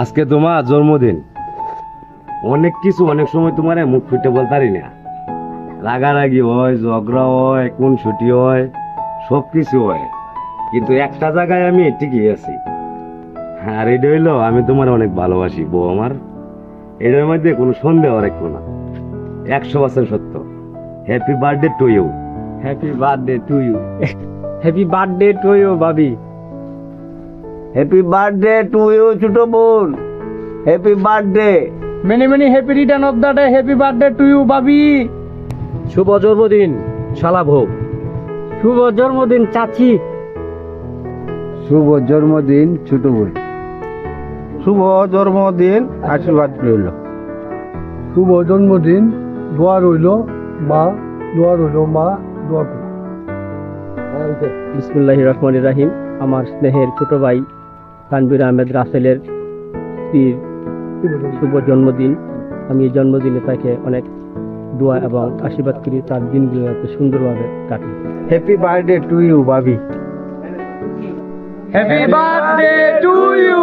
আজকে তোমার জন্মদিন। অনেক কিছু অনেক সময় তোমার মুখ ফুটে বলতারি না, রাগারাগি হয়, ঝগড়া হয়, কোন ছুটি হয়, সব কিছু হয়, কিন্তু একটা জায়গায় আমি ঠিকই আছি। আর এটা হইলো আমি তোমার অনেক ভালোবাসি বউ আমার। এটার মধ্যে কোনো সন্দেহ রাখবো না, 100% সত্য। Happy birthday to you. Happy birthday to you. Happy birthday to you ভাবি। হ্যাপি বার্থডে টু ইউ ছোট বোন, happy birthday. Many many happy return of the day. Happy birthday to you ভাবি। শুভ জন্মদিন শালা বউ। শুভ জন্মদিন চাচি। শুভ জন্মদিন ছোট বোন, শুভ জন্মদিন, আশীর্বাদ রইল। শুভ জন্মদিন, দোয়া রইল মা, দোয়া রইল মা, দোয়া করো। বিসমিল্লাহির রহমানির রাহিম। আমার স্নেহের ছোট ভাই তানভীর আহমেদ রাসেলের স্ত্রীর শুভ জন্মদিন। আমি এই জন্মদিনে তাকে অনেক দোয়া এবং আশীর্বাদ করি, তার দিনগুলো যাতে সুন্দরভাবে কাটে। হ্যাপি বার্থডে টু ইউ ভাবি। Happy birthday to you.